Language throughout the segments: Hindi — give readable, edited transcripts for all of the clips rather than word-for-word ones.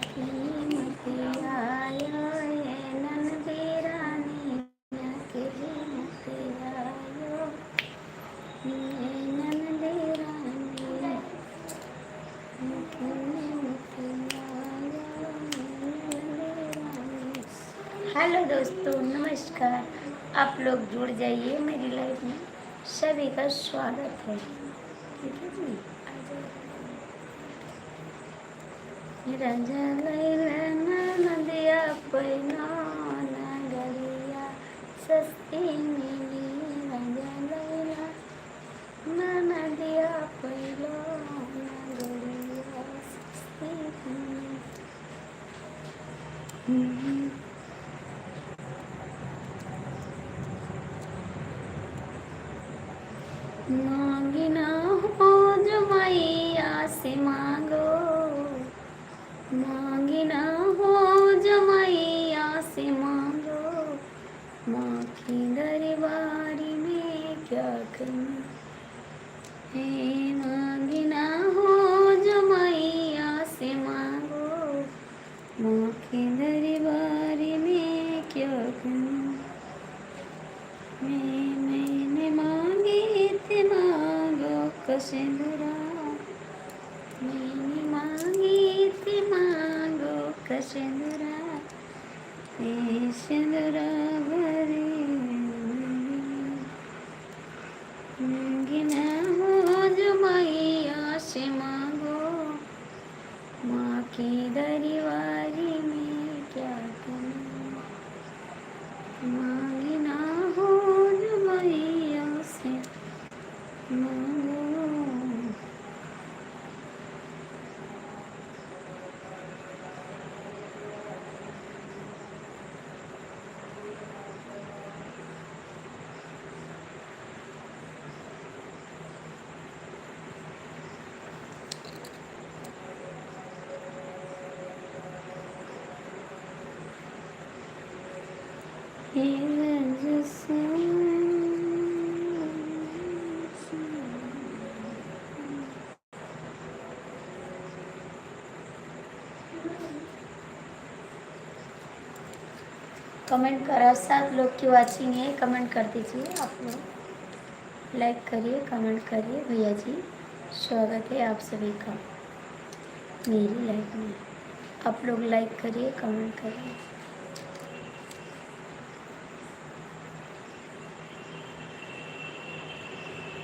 हेलो दोस्तों, नमस्कार। आप लोग जुड़ जाइए मेरी लाइफ में। सभी का स्वागत है। ठीक है जी, आ जाइए। राजा लैला नदिया पैना नगरिया सस्ती मिली। राजा लैला नदिया पैलो नगरिया सस्ती मिली। मांगिना हो जो मैया से मांगो, मांगिना हो जो मैया से मांगो। माँ की दरबारी में क्या करूँ है। मांगिना हो जो मैया से मांगो, माँ की दरबारी में क्या करूँ। मैंने मांगी थी मांगो कसिंदरा, मैंने मांगी थी मांगो कसिंदरा। सिंदरा भरी मांगिना हो जो मैया से मांगो, माँ की दरबारी में क्या करूँ। मांगिना हो जो मैया से मांगो। कमेंट करा। 7 लोग की वाचिंग है, कमेंट कर दीजिए। आप लोग लाइक करिए, कमेंट करिए। भैया जी, स्वागत है आप सभी का मेरी लाइफ में। आप लोग लाइक करिए, कमेंट करिए।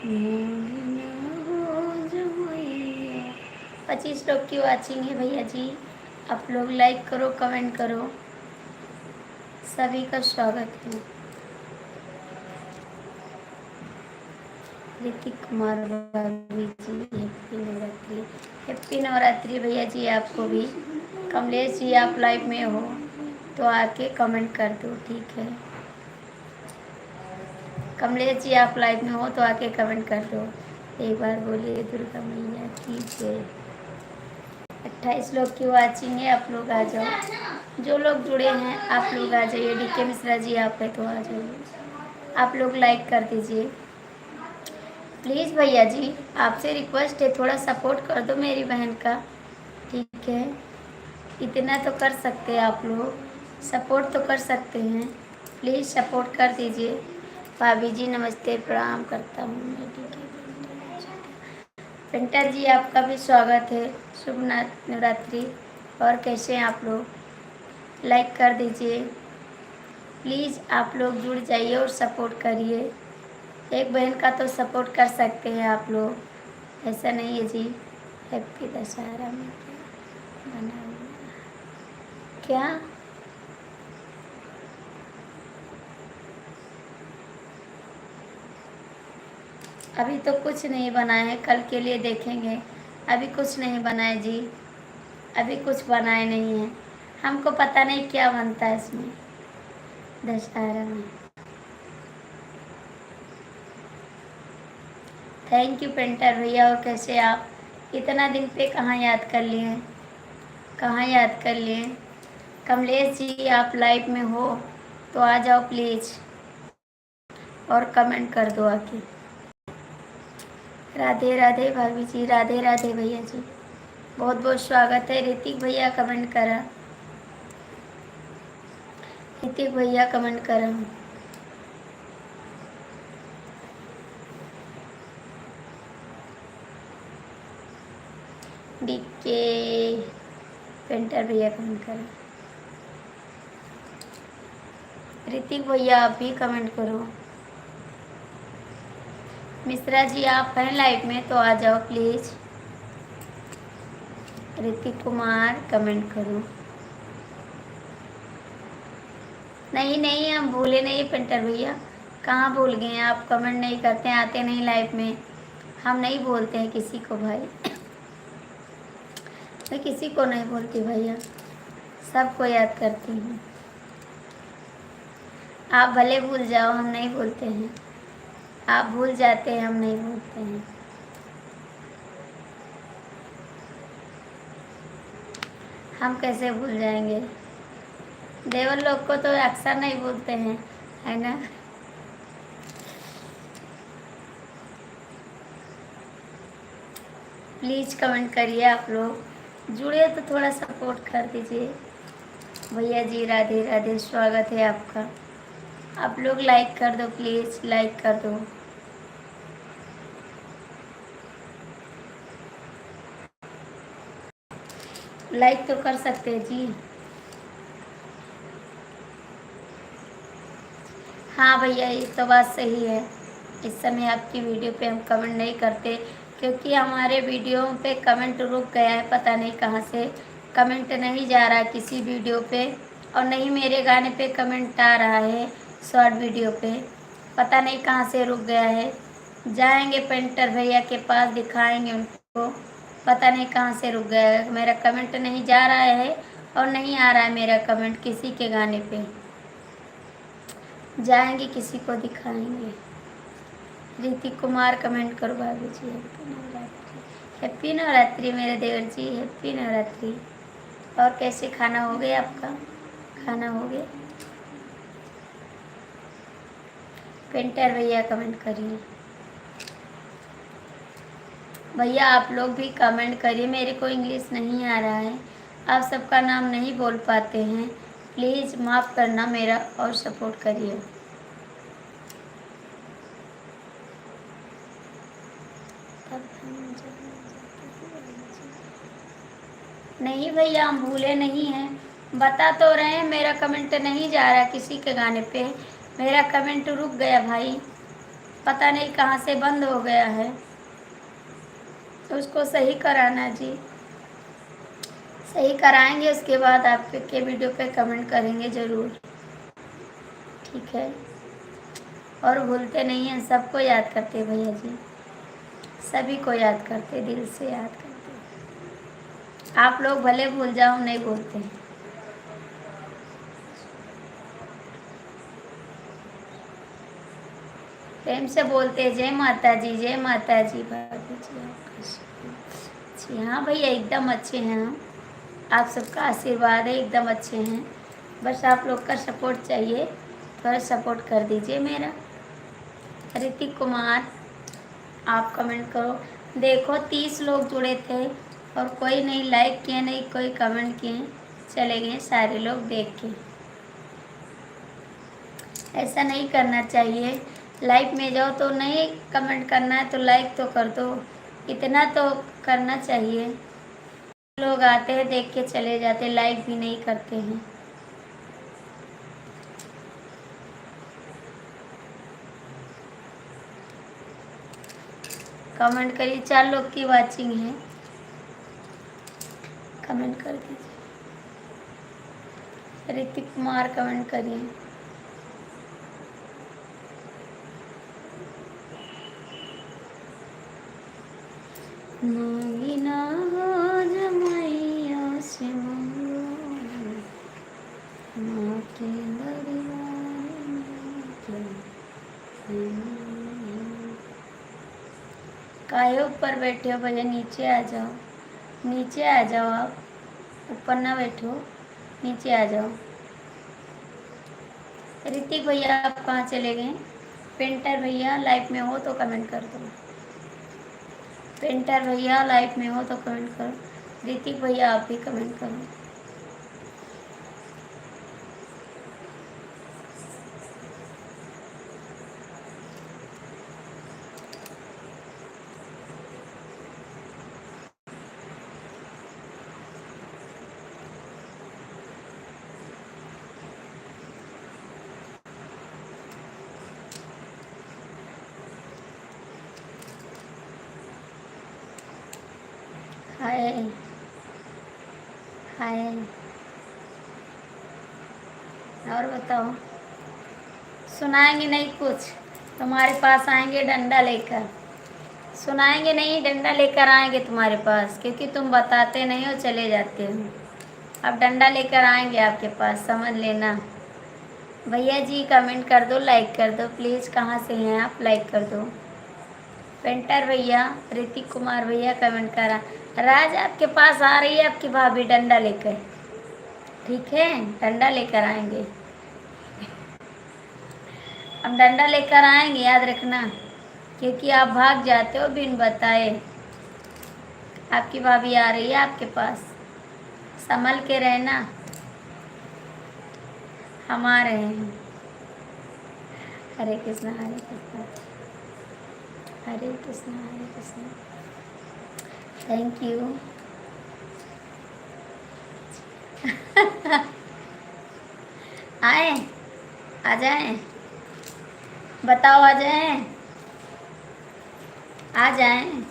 मांगना हो जो मैया। 25 लोग की वाचिंग है भैया जी। आप लोग लाइक करो, कमेंट करो। सभी का स्वागत है। ऋतिक कुमार भाभी जी, हैप्पी नवरात्रि। हैप्पी नवरात्रि भैया जी आपको भी। कमलेश जी, आप लाइव में हो तो आके कमेंट कर दो, ठीक है। कमलेश जी, आप लाइव में हो तो आके कमेंट कर दो। एक बार बोलिए दुर्गा मैया की जय। 28 लोग की वाचिंग है, आप लोग आ जाओ। जो लोग जुड़े हैं आप लोग आ जाइए। डीके मिश्रा जी आप है तो आ जाइए। आप लोग लाइक कर दीजिए प्लीज़। भैया जी, आपसे रिक्वेस्ट है, थोड़ा सपोर्ट कर दो मेरी बहन का, ठीक है। इतना तो कर सकते हैं आप लोग, सपोर्ट तो कर सकते हैं। प्लीज़ सपोर्ट कर दीजिए। भाभी जी नमस्ते, प्रणाम करता हूँ मैं, ठीक है। पेंटर जी, आपका भी स्वागत है। शुभ नवरात्रि। और कैसे हैं आप लोग? लाइक कर दीजिए प्लीज़। आप लोग जुड़ जाइए और सपोर्ट करिए। एक बहन का तो सपोर्ट कर सकते हैं आप लोग, ऐसा नहीं है जी। हैप्पी दशहरा में क्या बना हुआ क्या? अभी तो कुछ नहीं बनाए हैं, कल के लिए देखेंगे। अभी कुछ नहीं बनाए जी, अभी कुछ बनाए नहीं हैं। हमको पता नहीं क्या बनता है इसमें दशहरा में। थैंक यू पेंटर भैया। और कैसे आप इतना दिन पे कहाँ याद कर लिए हैं, कहाँ याद कर लिए? कमलेश जी, आप लाइव में हो तो आ जाओ प्लीज़ और कमेंट कर दो आके। राधे राधे भाभी जी, राधे राधे भैया जी। बहुत बहुत स्वागत है। ऋतिक भैया कमेंट करा, ऋतिक भैया कमेंट करा। डीके पेंटर भैया कमेंट करा। ऋतिक भैया आप भी कमेंट करो। मिश्रा जी आप हैं लाइव में तो आ जाओ प्लीज। ऋतिक कुमार कमेंट करो। नहीं नहीं, हम भूले नहीं पेंटर भैया, कहाँ भूल गए हैं आप? कमेंट नहीं करते, आते नहीं लाइव में। हम नहीं बोलते हैं किसी को भाई, मैं किसी को नहीं बोलती भैया, सबको याद करती हूँ। आप भले भूल जाओ, हम नहीं बोलते हैं। आप भूल जाते हैं, हम नहीं भूलते हैं। हम कैसे भूल जाएंगे? देवर लोग को तो अक्सर नहीं भूलते हैं, है ना? प्लीज़ कमेंट करिए, आप लोग जुड़े तो थोड़ा सपोर्ट कर दीजिए। भैया जी राधे राधे, स्वागत है आपका। आप लोग लाइक कर दो प्लीज़, लाइक कर दो। लाइक तो कर सकते हैं जी। हाँ भैया, ये तो बात सही है। इस समय आपकी वीडियो पे हम कमेंट नहीं करते क्योंकि हमारे वीडियो पे कमेंट रुक गया है, पता नहीं कहाँ से कमेंट नहीं जा रहा किसी वीडियो पे, और नहीं मेरे गाने पे कमेंट आ रहा है शॉर्ट वीडियो पे, पता नहीं कहाँ से रुक गया है। जाएंगे पेंटर भैया के पास, दिखाएंगे उनको, पता नहीं कहाँ से रुक गया है। मेरा कमेंट नहीं जा रहा है और नहीं आ रहा है मेरा कमेंट किसी के गाने पे। जाएंगे किसी को दिखाएंगे। ऋतिक कुमार कमेंट करो भाभी जी, हैप्पी नवरात्रि। हैप्पी नवरात्रि मेरे देवर जी, हैप्पी नवरात्रि। और कैसे खाना हो गया आपका? खाना हो गया? पेंटर भैया कमेंट करिए। भैया आप लोग भी कमेंट करिए, मेरे को इंग्लिश नहीं आ रहा है, आप सबका नाम नहीं बोल पाते हैं, प्लीज़ माफ़ करना मेरा और सपोर्ट करिए। नहीं भैया, हम भूले नहीं हैं, बता तो रहे हैं। मेरा कमेंट नहीं जा रहा किसी के गाने पे, मेरा कमेंट रुक गया भाई, पता नहीं कहाँ से बंद हो गया है, तो उसको सही कराना जी। सही कराएंगे, उसके बाद आपके वीडियो पे कमेंट करेंगे ज़रूर, ठीक है? और भूलते नहीं हैं, सबको याद करते भैया जी, सभी को याद करते, दिल से याद करते। आप लोग भले भूल जाओ, हम नहीं बोलते हैं। प्रेम से बोलते जय माता जी, जय माता जी। भाभी जी हाँ भैया, एकदम अच्छे हैं हम, आप सबका आशीर्वाद है, एकदम अच्छे हैं। बस आप लोग का सपोर्ट चाहिए, थोड़ा सपोर्ट कर दीजिए मेरा। ऋतिक कुमार आप कमेंट करो। देखो 30 लोग जुड़े थे और कोई नहीं लाइक किए, नहीं कोई कमेंट किए, चले गए सारे लोग देख के। ऐसा नहीं करना चाहिए, लाइव में जाओ तो नहीं कमेंट करना है तो लाइक तो कर दो, इतना तो करना चाहिए। लोग आते हैं देख के चले जाते, लाइक भी नहीं करते हैं। कमेंट करिए, 4 लोग की वाचिंग है, कमेंट कर दीजिए। ऋतिक कुमार कमेंट करिए। नागिना हो जमैया से माँ के दरबार में। काहे ऊपर बैठे हो भैया? नीचे आ जाओ, नीचे आ जाओ, आप ऊपर ना बैठो, नीचे आ जाओ। ऋतिक भैया आप कहाँ चले गए? पेंटर भैया लाइव में हो तो कमेंट कर दो। पेंटर भैया लाइव में हो तो कमेंट करो। ऋतिक भैया आप भी कमेंट करो। हाय हाय। और बताओ, सुनाएंगे नहीं कुछ? तुम्हारे पास आएंगे डंडा लेकर, सुनाएंगे नहीं, डंडा लेकर आएंगे तुम्हारे पास, क्योंकि तुम बताते नहीं हो, चले जाते हो। अब डंडा लेकर आएंगे आपके पास, समझ लेना। भैया जी कमेंट कर दो, लाइक कर दो प्लीज़। कहाँ से हैं आप? लाइक कर दो। पेंटर भैया, ऋतिक कुमार भैया कमेंट करा। राज आपके पास आ रही है आपकी भाभी डंडा लेकर, ठीक है? डंडा लेकर आएंगे, हम डंडा लेकर आएंगे, याद रखना, क्योंकि आप भाग जाते हो बिन बताए। आपकी भाभी आ रही है आपके पास, संभल के रहना। हम आ रहे हैं। हरे कृष्णा हरे कृष्णा हरे कृष्णा हरे कृष्णा। Thank you. आए, आ जाएं, बताओ, आ जाएं, आ जाएं।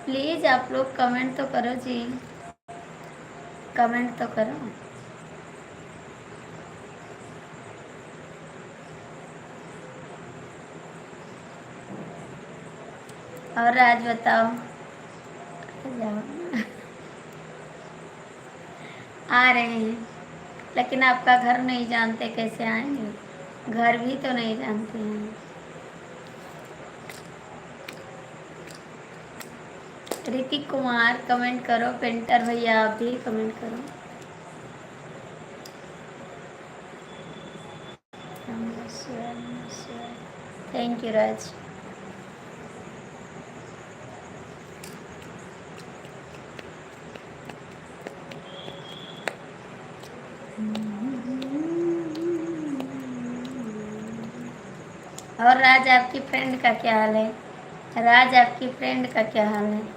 प्लीज़ आप लोग कमेंट तो करो जी, कमेंट तो करो। और आज बताओ, जाओ। आ रहे हैं, लेकिन आपका घर नहीं जानते, कैसे आएंगे? घर भी तो नहीं जानते हैं। ऋतिक कुमार कमेंट करो, पेंटर भैया आप भी कमेंट करो। थैंक यू राज। और राज आपकी फ्रेंड का क्या हाल है? राज आपकी फ्रेंड का क्या हाल है?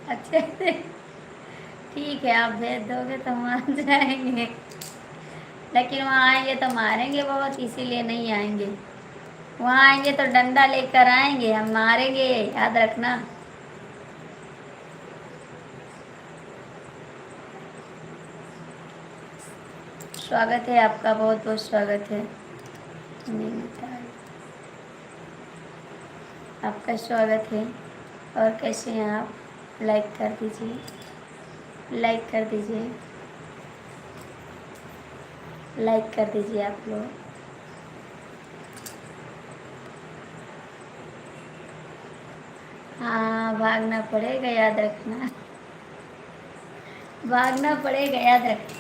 अच्छे से, ठीक है, आप भेज दोगे तो हम आ जाएंगे, लेकिन वहाँ आएंगे तो मारेंगे बहुत, इसीलिए नहीं आएंगे। वहाँ आएंगे तो डंडा लेकर आएंगे, हम मारेंगे, याद रखना। स्वागत है आपका, बहुत बहुत स्वागत है। आपका स्वागत है। और कैसे हैं आप? लाइक कर दीजिए, लाइक कर दीजिए, लाइक कर दीजिए आप लोग। हाँ, भागना पड़ेगा, याद रखना, भागना पड़ेगा, याद रखना।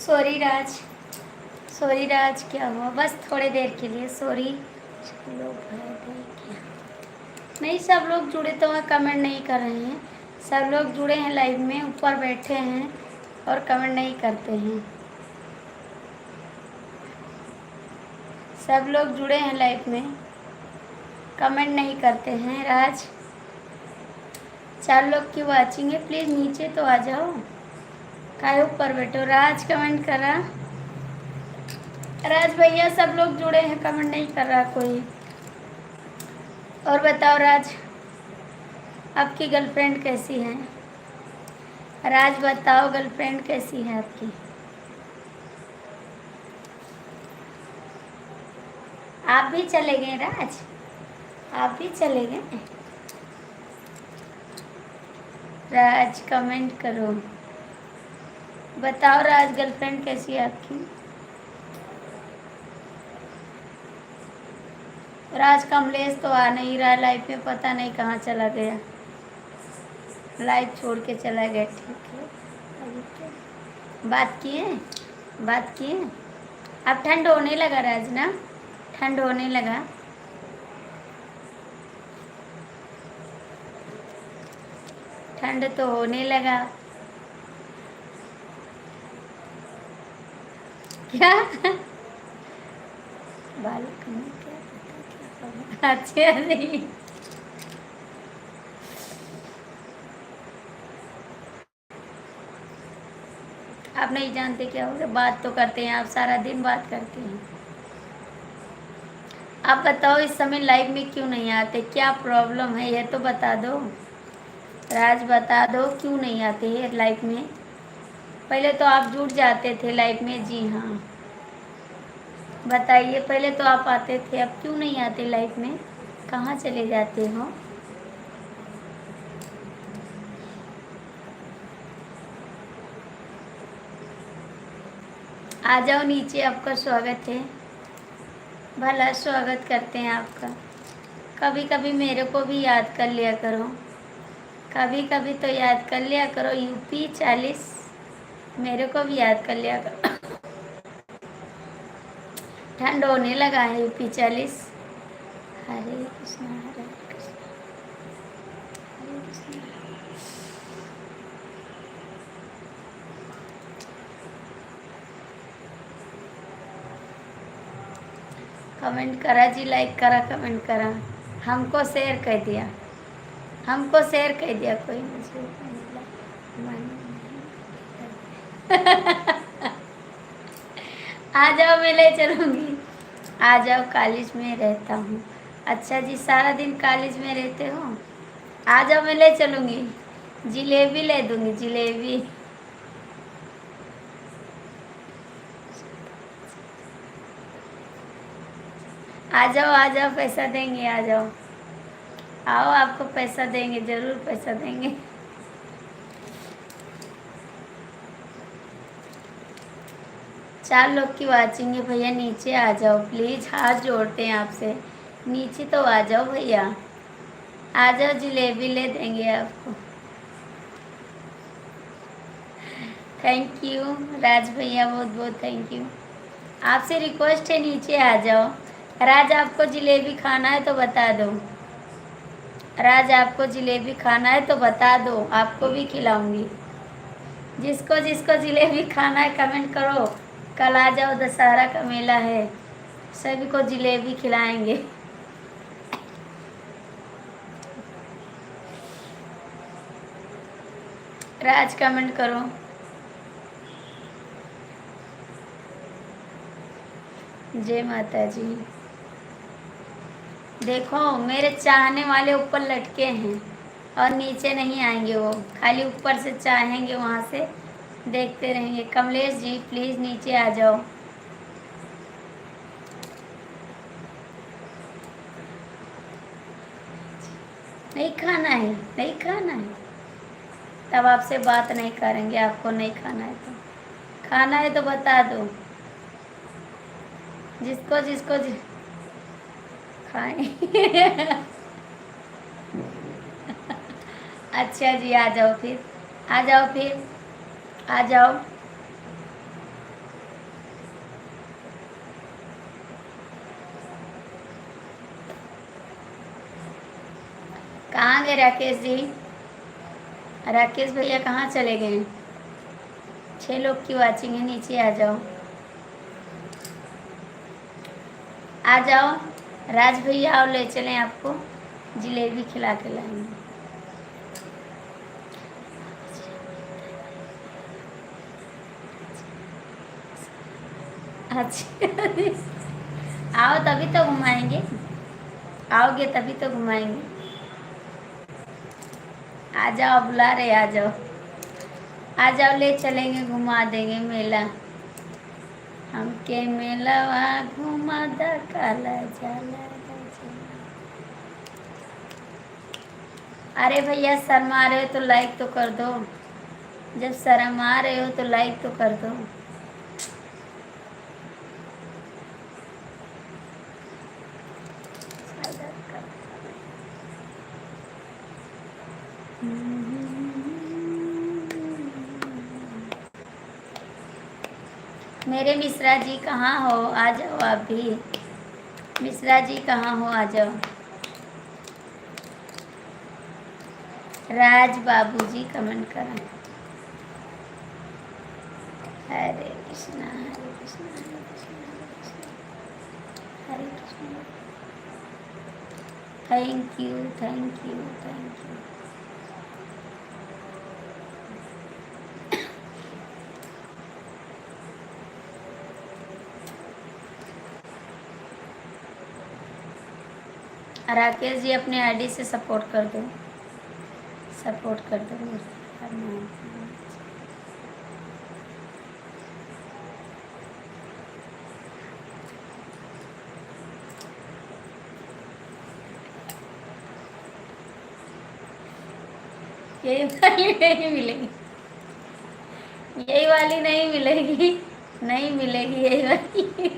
सॉरी राज, सॉरी राज, क्या हुआ? बस थोड़ी देर के लिए सॉरी। लोग क्या नहीं, सब लोग जुड़े तो हैं, कमेंट नहीं कर रहे हैं। सब लोग जुड़े हैं लाइव में, ऊपर बैठे हैं और कमेंट नहीं करते हैं। सब लोग जुड़े हैं लाइव में, कमेंट नहीं करते हैं। राज, 4 लोग की वाचिंग है, प्लीज़ नीचे तो आ जाओ, काहे ऊपर बैठो। राज कमेंट करा, राज भैया सब लोग जुड़े हैं, कमेंट नहीं कर रहा कोई। और बताओ राज, आपकी गर्लफ्रेंड कैसी है? राज बताओ, गर्लफ्रेंड कैसी है आपकी? आप भी चले गए राज, आप भी चले गए? राज कमेंट करो, बताओ राज गर्लफ्रेंड कैसी है आपकी? राज कमलेश तो आ नहीं रहा लाइफ में, पता नहीं कहाँ चला गया, लाइफ छोड़ के चला गया। ठीक है, बात किए, बात किए। अब ठंड होने लगा राज ना, ठंड होने लगा। ठंड तो होने लगा। क्या बालक में क्या पता क्या? अच्छा नहीं, आप नहीं जानते क्या हो रहा। बात तो करते हैं आप, सारा दिन बात करते हैं। आप बताओ इस समय लाइव में क्यों नहीं आते, क्या प्रॉब्लम है ये तो बता दो। राज बता दो क्यों नहीं आते हैं लाइव में। पहले तो आप जुड़ जाते थे लाइव में। जी हाँ बताइए, पहले तो आप आते थे, अब क्यों नहीं आते लाइव में, कहाँ चले जाते हो? आ जाओ नीचे, आपका स्वागत है, भला स्वागत करते हैं आपका। कभी कभी मेरे को भी याद कर लिया करो, कभी कभी तो याद कर लिया करो। यूपी 40 मेरे को भी याद कर लिया करो। ठंड होने लगा है यूपी 40। हरे कृष्णा हरे कृष्णा हरे कृष्णा। कमेंट करा जी, लाइक करा, कमेंट करा, हमको शेयर कर दिया, हमको शेयर कर दिया कोई मुझे। आ जाओ, मैं ले चलूँगी, आ जाओ, कॉलेज में रहता हूँ। अच्छा जी, सारा दिन कॉलेज में रहते हो? आ जाओ, मैं ले चलूँगी, जिलेबी ले दूँगी, जिलेबी। आ जाओ, आ जाओ, पैसा देंगे, आ जाओ, आओ, आपको पैसा देंगे, ज़रूर पैसा देंगे। चार लोग की वाचिंग है भैया, नीचे आ जाओ प्लीज़, हाथ जोड़ते हैं आपसे, नीचे तो आ जाओ भैया, आ जाओ, जलेबी ले देंगे आपको। थैंक यू राज भैया, बहुत बहुत थैंक यू। आपसे रिक्वेस्ट है, नीचे आ जाओ। राज आपको जलेबी खाना है तो बता दो, राज आपको जलेबी खाना है तो बता दो, आपको भी खिलाऊंगी। जिसको जिसको जलेबी खाना है कमेंट करो, कल आ जाओ, दशहरा का मेला है, सभी को जलेबी खिलाएंगे। राज कमेंट करो। जय माता जी। देखो मेरे चाहने वाले ऊपर लटके हैं और नीचे नहीं आएंगे, वो खाली ऊपर से चाहेंगे, वहाँ से देखते रहेंगे। कमलेश जी प्लीज़ नीचे आ जाओ। नहीं खाना है, नहीं खाना है, तब आपसे बात नहीं करेंगे। आपको नहीं खाना है तो, खाना है तो बता दो, जिसको जिसको खाएं। अच्छा जी, आ जाओ फिर, आ जाओ फिर, आ जाओ। कहाँ गए राकेश जी? राकेश भैया कहाँ चले गए? 6 लोग की वाचिंग है, नीचे आ जाओ, आ जाओ। राज भैया आओ, ले चलें आपको, जलेबी खिला के लाएंगे। अच्छा आओ तभी तो घुमाएंगे, आओगे तभी तो घुमाएंगे। आ जाओ, बुला रहे, आ जाओ, आ जाओ, ले चलेंगे, घुमा देंगे मेला। हमके मेलावा घुमा दा काला जाला। अरे भैया शर्म आ रहे हो तो लाइक तो कर दो, जब शर्म आ रहे हो तो लाइक तो कर दो। मेरे मिश्रा जी कहाँ हो? आ जाओ आप भी। मिश्रा जी कहाँ हो? आ जाओ। राज बाबू जी कमेंट करें। Hare Krishna Hare Krishna Hare Krishna Hare Krishna. Thank you thank you thank you. Rakesh ji अपने आईडी से सपोर्ट कर दो, सपोर्ट कर दो। यही वाली नहीं मिलेगी, यही वाली नहीं मिलेगी, नहीं मिलेगी यही वाली,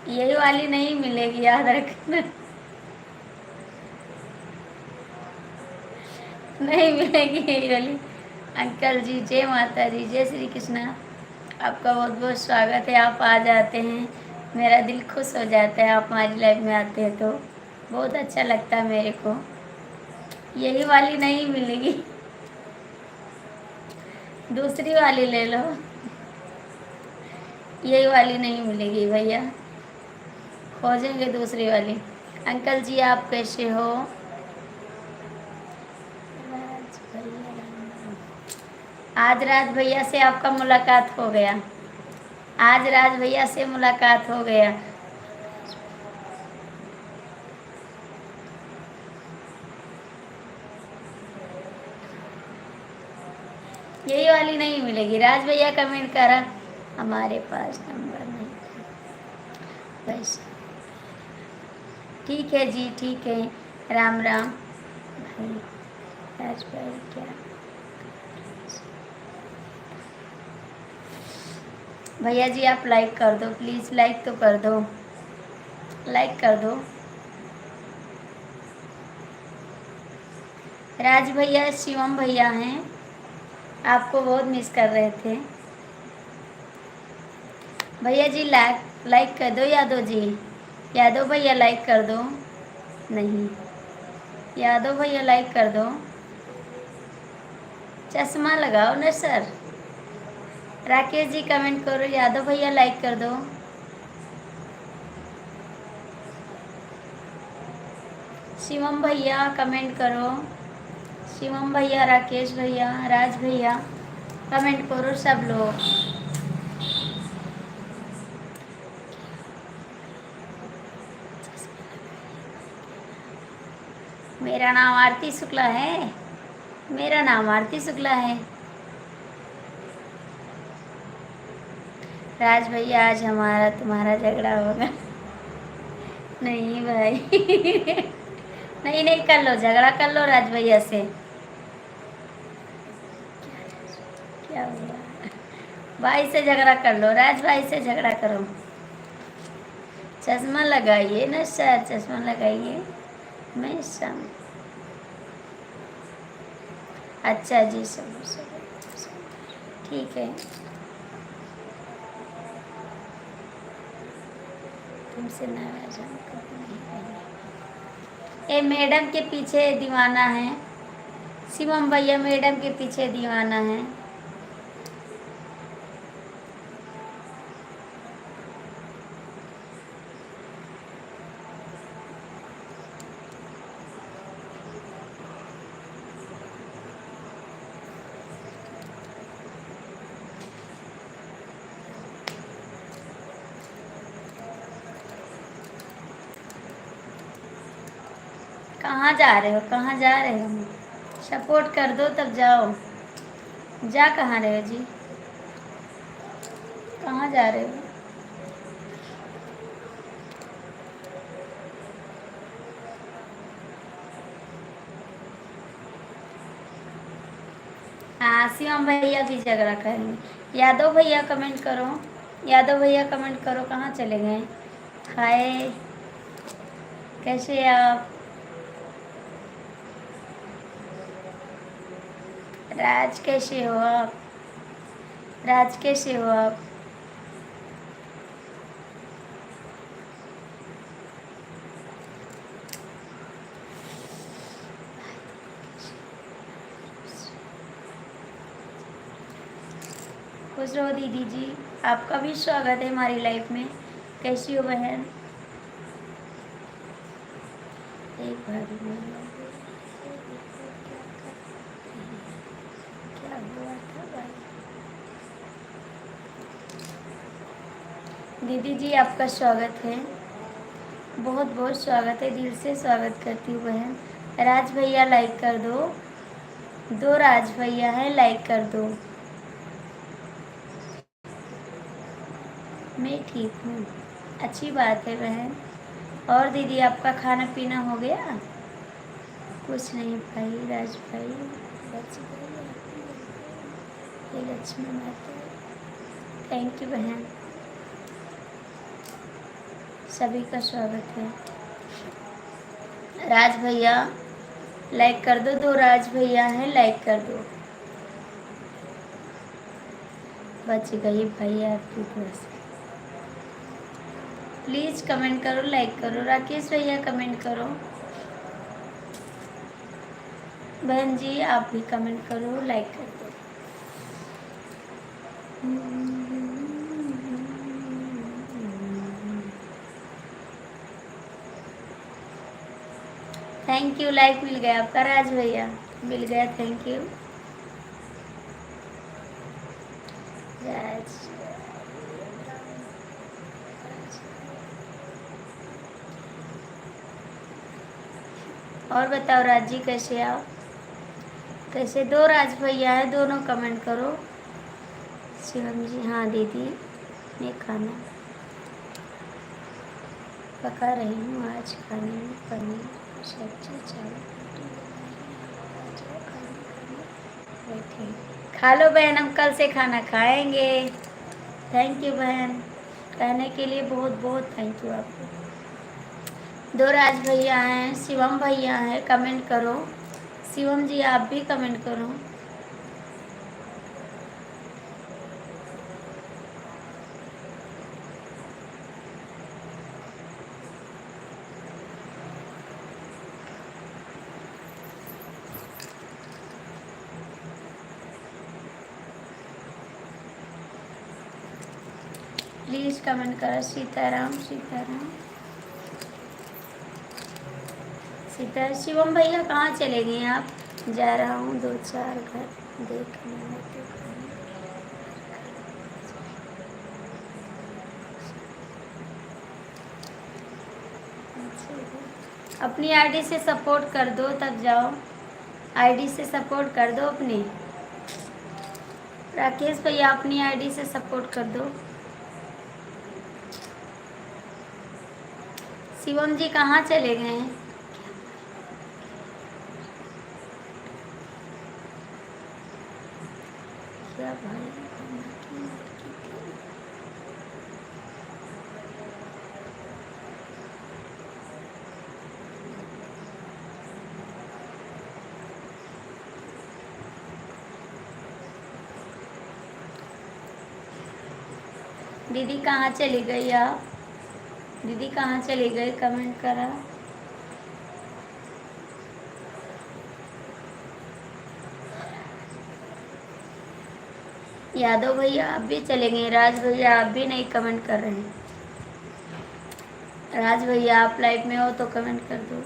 यही वाली नहीं मिलेगी, याद रखना। नहीं मिलेगी यही वाली। अंकल जी जय माता दी, जय श्री कृष्णा। आपका बहुत बहुत स्वागत है, आप आ जाते हैं, मेरा दिल खुश हो जाता है। आप हमारी लाइफ में आते हैं तो बहुत अच्छा लगता है मेरे को। यही वाली नहीं मिलेगी, दूसरी वाली ले लो, यही वाली नहीं मिलेगी भैया, खोजेंगे दूसरी वाली। अंकल जी आप कैसे हो? आज राज भैया से आपका मुलाकात हो गया, आज राज भैया से मुलाकात हो गया। यही वाली नहीं मिलेगी। राज भैया कमेंट करा, हमारे पास नंबर नहीं बस। ठीक है जी, ठीक है, राम राम भाई। राज भाई क्या भैया जी आप लाइक कर दो प्लीज़, लाइक तो कर दो, लाइक कर दो। राज भैया शिवम भैया हैं, आपको बहुत मिस कर रहे थे। भैया जी लाइक कर दो, यादव जी, यादव भैया लाइक कर दो। नहीं, यादव भैया लाइक कर दो। चश्मा लगाओ ना सर। राकेश जी कमेंट करो, यादव भैया लाइक कर दो। शिवम भैया कमेंट करो, शिवम भैया, राकेश भैया, राज भैया कमेंट करो सब लोग। मेरा नाम आरती शुक्ला है, मेरा नाम आरती शुक्ला है। राज भैया आज हमारा तुम्हारा झगड़ा होगा। नहीं भाई नहीं नहीं, कर लो झगड़ा, कर लो राज भैया से। क्या हुआ? भाई से झगड़ा कर लो, राज भाई से झगड़ा करो। चश्मा लगाइए ना सर, चश्मा लगाइए। मैं सम अच्छा जी, सब ठीक है। तुमसे नाराज हम कभी नहीं रहेंगे। ये मैडम के पीछे दीवाना है। शिवम भैया मैडम के पीछे दीवाना है। कहाँ जा रहे हो, कहाँ जा रहे हो? सपोर्ट कर दो तब जाओ। जा कहाँ रहे हो जी, कहाँ जा रहे हो? हाँ शिवम भैया भी झगड़ा करेंगे। यादव भैया कमेंट करो, यादव भैया कमेंट करो, कहाँ चले गए? हाय, कैसे आप? राज कैसे हो आप? राज कैसे हो आप? खुश रहो दीदी जी, आपका भी स्वागत है हमारी लाइफ में। कैसी हो बहन? एक बार क्या हुआ था भाई? दीदी जी आपका स्वागत है, बहुत बहुत स्वागत है, दिल से स्वागत करती हूँ बहन। राज भैया लाइक कर दो, दो राज भैया है, लाइक कर दो। मैं ठीक हूँ, अच्छी बात है बहन। और दीदी आपका खाना पीना हो गया? कुछ नहीं भाई, राज भाई बच गई, ये लक्ष्मी माता। थैंक यू बहन, सभी का स्वागत है। राज भैया लाइक कर दो, दो राज भैया हैं, लाइक कर दो। बच गई भाई आपकी वजह से। प्लीज़ कमेंट करो, लाइक करो। राकेश भैया कमेंट करो। बहन जी आप भी कमेंट करो, लाइक कर दो। थैंक यू, लाइक मिल गया आपका राज भैया, मिल गया, थैंक यू राज। और बताओ राज जी कैसे आओ, कैसे? दो राज भैया है, दोनों कमेंट करो। शिवम जी हाँ दीदी, मैं खाना पका रही हूँ, आज खाने में पनीर सब्जी चावल बैठे। खा लो बहन, हम कल से खाना खाएंगे। थैंक यू बहन, कहने के लिए बहुत बहुत थैंक यू आपको। दो राज भैया हैं, शिवम भैया हैं, कमेंट करो। शिवम जी आप भी कमेंट करो। प्लीज़ कमेंट करो। सीताराम सीताराम सीता। शिवम भैया कहाँ चले गए आप? जा रहा हूँ दो चार घर देखने। अपनी आईडी से सपोर्ट कर दो तब जाओ, आईडी से सपोर्ट कर दो अपनी। राकेश भैया अपनी आईडी से सपोर्ट कर दो। शिवम जी कहाँ चले गए हैं? क्या भाई दीदी कहाँ चली गई आप? दीदी कहाँ चली गई, कमेंट करा। यादव भैया आप भी चले गए, राज भैया आप भी नहीं कमेंट कर रहे हैं। राज भैया आप लाइव में हो तो कमेंट कर दो।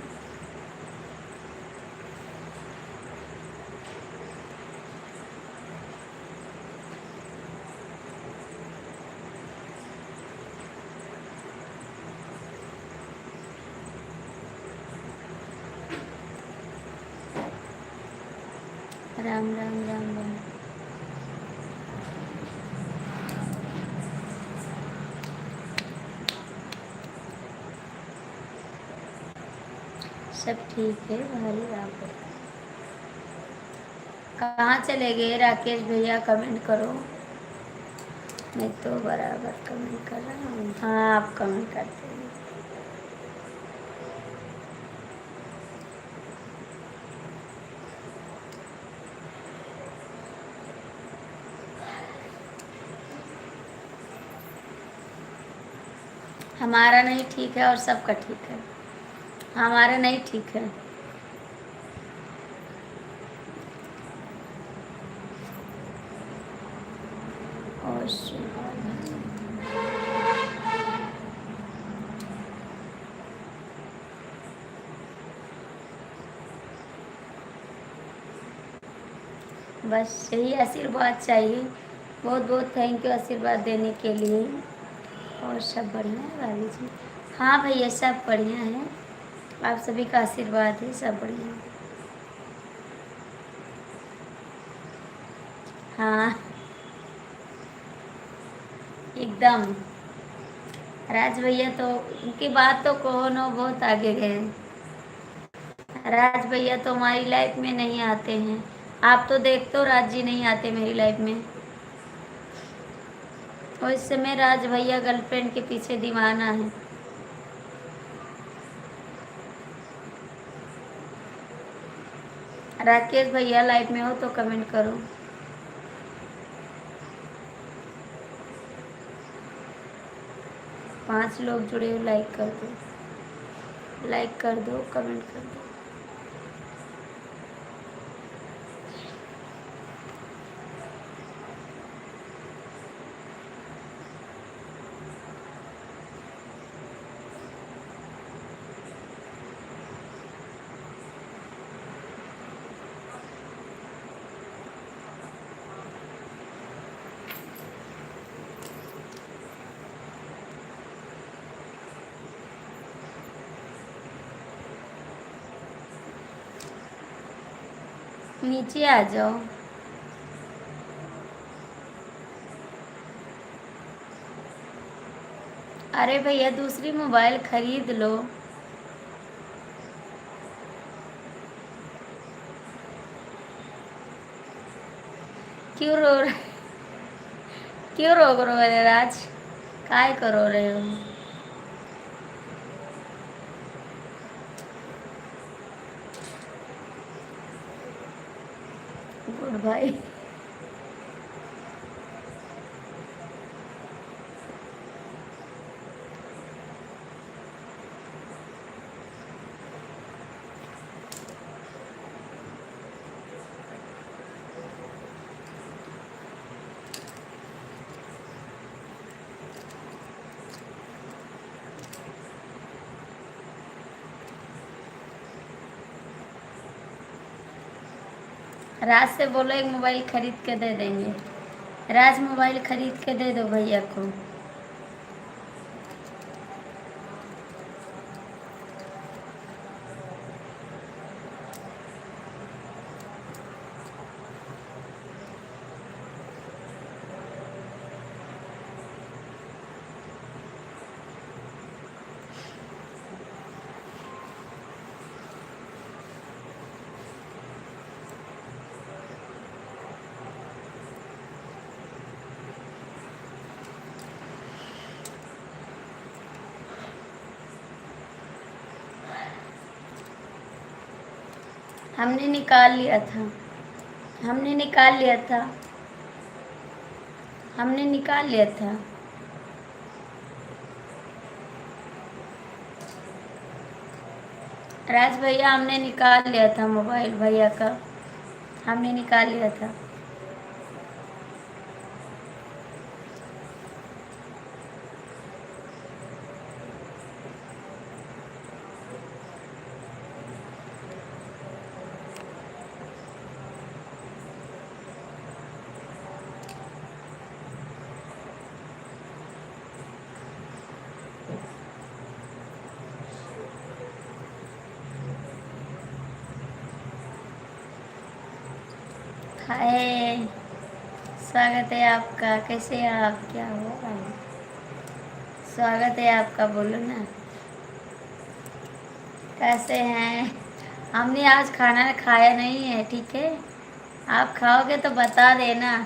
राम राम राम राम। सब ठीक है भाई। आप कहाँ चले गए राकेश भैया, कमेंट करो। मैं तो बराबर कमेंट कर रहा हूँ। हाँ आप कमेंट करते हैं। हमारा नहीं ठीक है और सबका ठीक है, हमारा नहीं ठीक है। और बस यही आशीर्वाद चाहिए। बहुत बहुत थैंक यू आशीर्वाद देने के लिए। और सब बढ़िया है भाभी जी? हाँ भैया सब बढ़िया है, आप सभी का आशीर्वाद है, सब बढ़िया है। हाँ एकदम। राज भैया तो उनकी बात तो कहो न, बहुत आगे गए। राज भैया तो हमारी लाइफ में नहीं आते हैं। आप तो देखते हो राज जी नहीं आते मेरी लाइफ में। और इस समय राज भैया गर्लफ्रेंड के पीछे दीवाना है। राकेश भैया लाइफ में हो तो कमेंट करो। 5 लोग जुड़े हो, लाइक कर दो, लाइक कर दो, कमेंट कर दो। नीचे आ जाओ। अरे भैया दूसरी मोबाइल खरीद लो। क्यों रो रहे, क्यों रो रहे राज, काय करो रहे हो? गुड भाई। राज से बोलो एक मोबाइल खरीद के दे देंगे। राज मोबाइल खरीद के दे दो भैया को। हमने निकाल लिया था, हमने निकाल लिया था, हमने निकाल लिया था। राज भैया हमने निकाल लिया था मोबाइल भैया का, हमने निकाल लिया था। हाय, स्वागत है आपका। कैसे हैं आप? क्या हो रहा है? स्वागत है आपका, बोलो ना कैसे हैं। हमने आज खाना खाया नहीं है, ठीक है? आप खाओगे तो बता देना।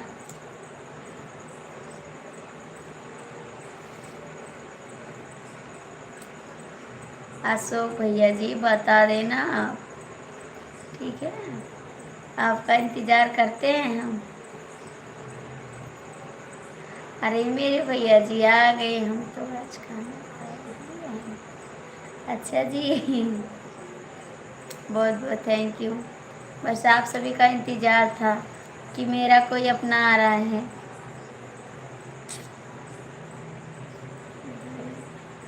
अशोक भैया जी बता देना आप, ठीक है? आपका इंतज़ार करते हैं हम। अरे मेरे भैया जी आ गए, हम तो आज खाना खाए। अच्छा जी, बहुत बहुत थैंक यू। बस आप सभी का इंतज़ार था कि मेरा कोई अपना आ रहा है।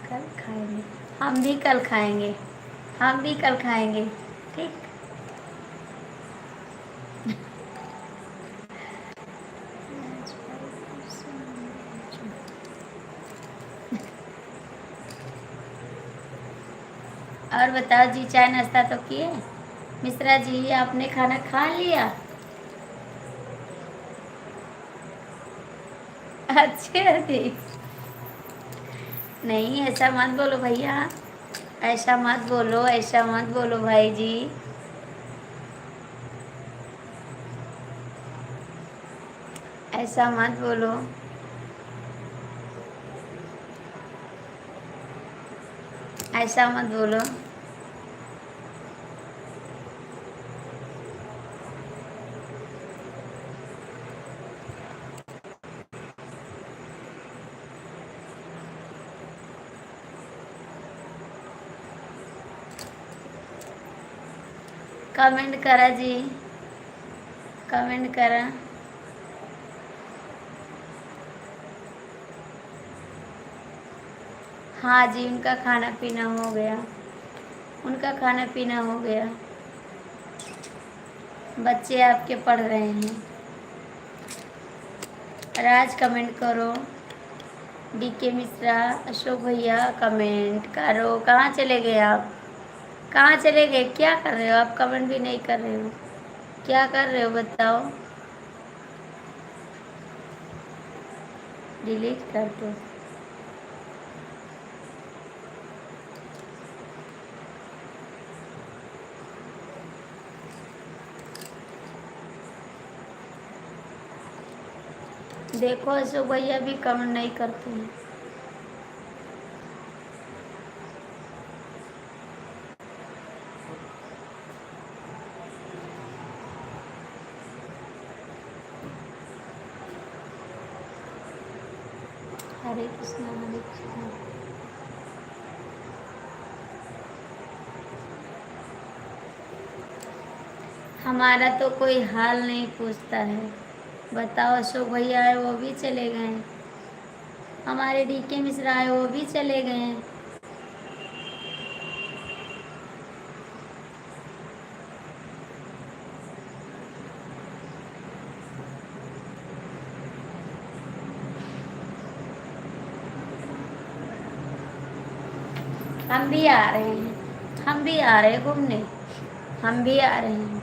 कल खाएंगे, हम भी कल खाएंगे, हम भी कल खाएंगे, ठीक? और बताओ जी, चाय नाश्ता तो किए? मिश्रा जी आपने खाना खा लिया? अच्छा जी, नहीं ऐसा मत बोलो भैया, ऐसा मत बोलो, ऐसा मत बोलो भाई जी। ऐसा मत बोलो। ऐसा मत बोलो। कमेंट करा जी, कमेंट करा। हाँ जी, उनका खाना पीना हो गया, उनका खाना पीना हो गया। बच्चे आपके पढ़ रहे हैं। राज कमेंट करो, डीके मिश्रा, अशोक भैया कमेंट करो। कहाँ चले गए आप? कहाँ चले गए? क्या कर रहे हो आप? कमेंट भी नहीं कर रहे हो, क्या कर रहे हो बताओ? डिलीट कर दो। देखो अशोक भैया भी कमेंट नहीं करते हैं। हरे कृष्णा हरे कृष्णा। हमारा तो कोई हाल नहीं पूछता है। बताओ, अशोक भैया आए वो भी चले गए, हमारे डीके मिश्रा आए वो भी चले गए। हम भी आ रहे हैं, हम भी आ रहे हैं घूमने, हम भी आ रहे हैं,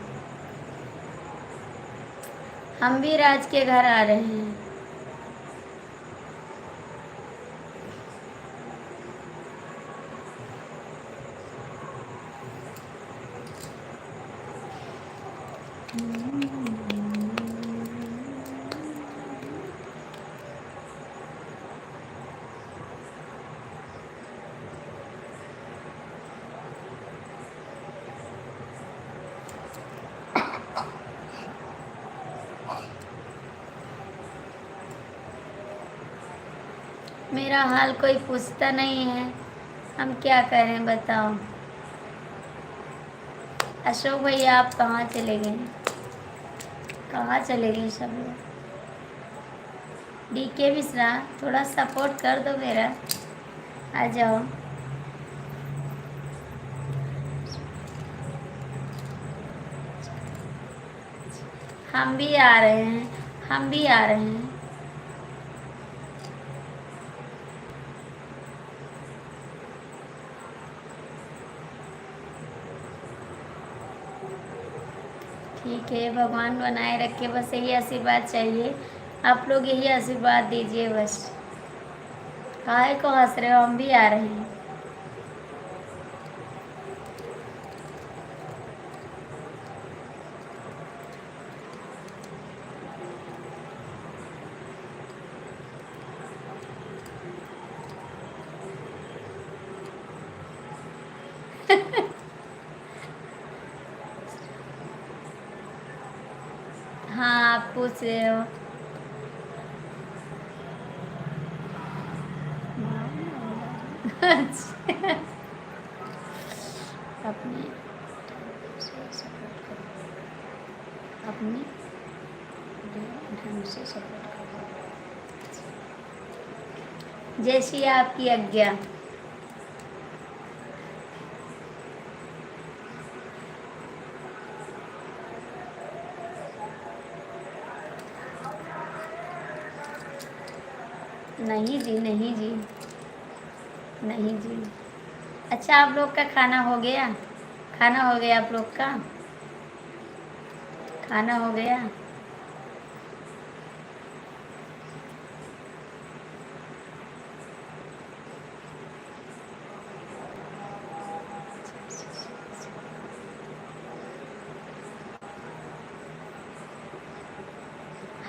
हम भी राज के घर आ रहे हैं। मेरा हाल कोई पूछता नहीं है, हम क्या करें बताओ? अशोक भैया आप कहाँ चले गए? कहाँ चले गए सब लोग? डीके मिश्रा थोड़ा सपोर्ट कर दो मेरा, आ जाओ। हम भी आ रहे हैं, हम भी आ रहे हैं। ठीक है, भगवान बनाए रखे, बस यही आशीर्वाद चाहिए। आप लोग यही आशीर्वाद दीजिए बस। काहे को हंस रहे हो, हम भी आ रहे हैं। हाँ, आप पूछ रहे हो। अच्छा, अपने अपने ढंग से सपोर्ट करो, जैसी आपकी आज्ञा। नहीं जी, नहीं जी, नहीं जी। अच्छा, आप लोग का खाना हो गया? खाना हो गया आप लोग का? खाना हो गया?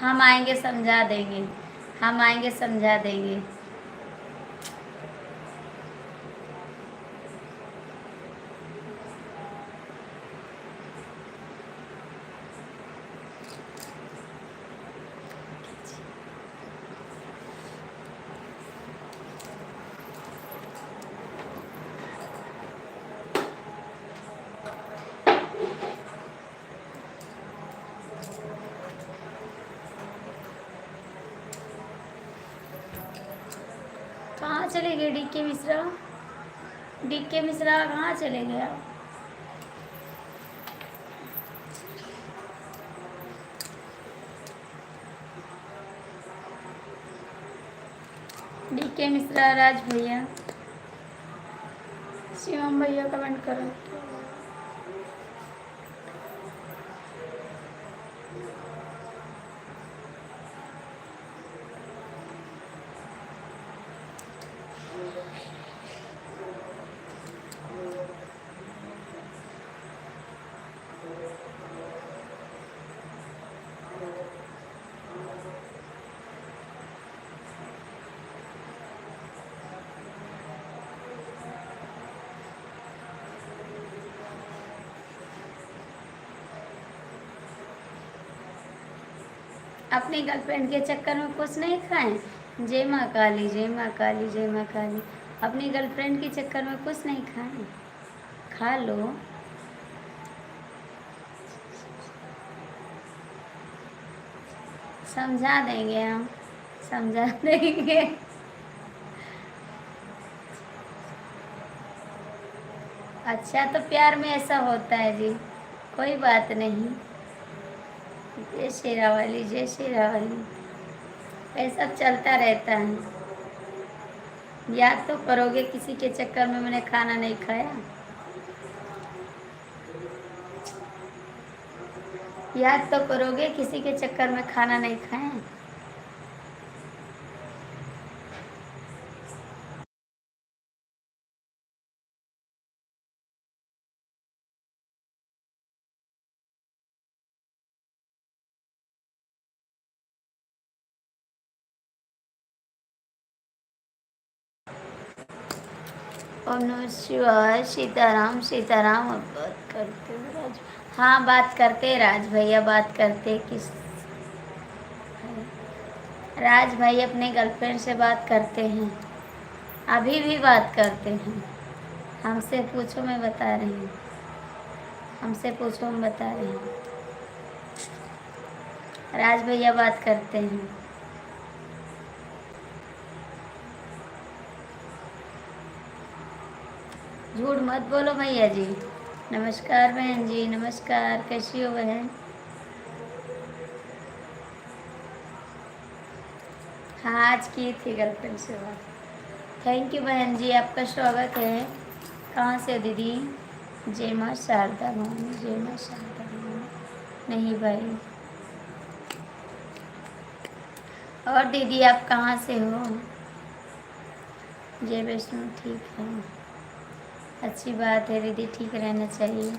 हम आएंगे समझा देंगे, हम आएंगे समझा देंगे। कहाँ चले गए डी के मिश्रा? डी के मिश्रा कहाँ चले गए आप? डी के मिश्रा, राज भैया, शिवम भैया कमेंट करो। अपनी गर्लफ्रेंड के चक्कर में कुछ नहीं खाएं। जय माँ काली, जय माँ काली, जय माँ काली। अपनी गर्लफ्रेंड के चक्कर में कुछ नहीं खाएं, खा लो। समझा देंगे हम, समझा देंगे। अच्छा, तो प्यार में ऐसा होता है जी, कोई बात नहीं। जय शेरा वाली, जय शेरा वाली। ये सब चलता रहता है। याद तो करोगे, किसी के चक्कर में मैंने खाना नहीं खाया। याद तो करोगे, किसी के चक्कर में खाना नहीं खाया। ओम नमः शिवाय। सीताराम, सीताराम। अब बात करते हो राज? हाँ, बात करते राज भैया, बात करते। किस राज भाई अपने गर्लफ्रेंड से बात करते हैं, अभी भी बात करते हैं। हमसे पूछो, मैं बता रही हूँ। हमसे पूछो, हम बता रहे हैं। राज भैया बात करते हैं। झूठ मत बोलो भैया जी। नमस्कार बहन जी, नमस्कार। कैसी हो बहन? हाँ, आज की थी गर्लफ्रेंड से बात। थैंक यू बहन जी, आपका स्वागत है। कहाँ से दीदी? जय माँ शारदा भवानी, जय माँ शारदा भवानी। नहीं भाई। और दीदी आप कहाँ से हो? जय वैष्णो, ठीक है, अच्छी बात है दीदी, ठीक रहना चाहिए।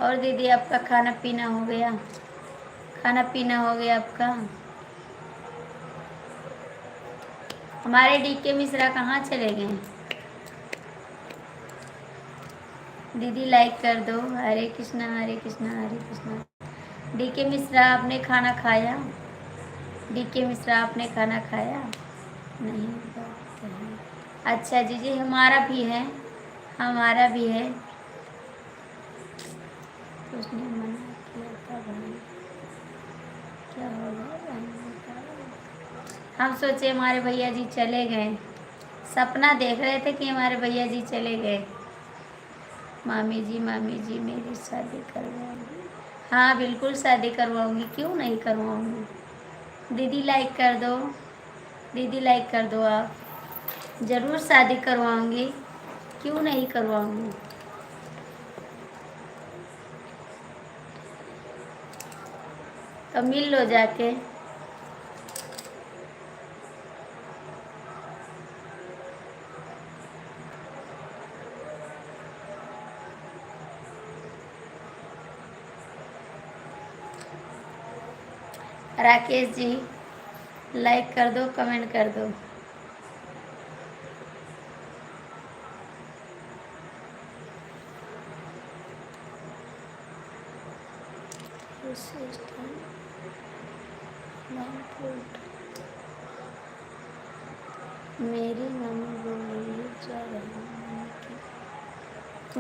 और दीदी आपका खाना पीना हो गया? खाना पीना हो गया आपका? हमारे डीके मिश्रा कहाँ चले गए? दीदी लाइक कर दो। हरे कृष्णा हरे कृष्णा हरे कृष्णा। डीके मिश्रा आपने खाना खाया? डीके मिश्रा आपने खाना खाया? नहीं बात है। अच्छा जी जी, हमारा भी है, हमारा भी है। उसने मना किया था भाई, क्या होगा? हम सोचे हमारे भैया जी चले गए, सपना देख रहे थे कि हमारे भैया जी चले गए। मामी जी मेरी शादी करवाओगी? हाँ बिल्कुल शादी करवाऊंगी, क्यों नहीं करवाऊंगी। दीदी लाइक कर दो, दीदी लाइक कर दो आप। ज़रूर शादी करवाऊंगी, क्यों नहीं करवाऊंगी। तो मिल लो जाके। राकेश जी लाइक कर दो, कमेंट कर दो। मेरी मम्मी बोल रही है जा रही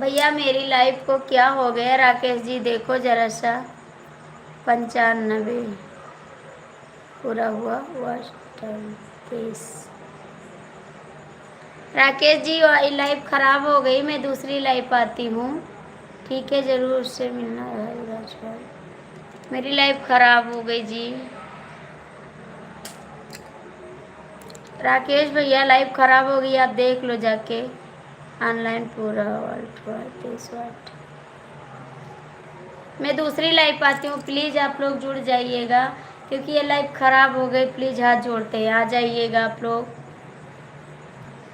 भैया, मेरी लाइफ को क्या हो गया? राकेश जी देखो जरा सा, 95 पूरा हुआ पेस। राकेश जी लाइफ खराब हो गई, मैं दूसरी लाइफ आती हूँ, ठीक है, ज़रूर उससे मिलना है राजपाल। मेरी लाइफ खराब हो गई जी। राकेश भैया लाइफ खराब हो गई, आप देख लो जाके ऑनलाइन पूरा वाट। मैं दूसरी लाइफ आती हूँ, प्लीज़ आप लोग जुड़ जाइएगा, क्योंकि ये लाइफ खराब हो गई। प्लीज़ हाथ जोड़ते हैं, आ जाइएगा आप लोग।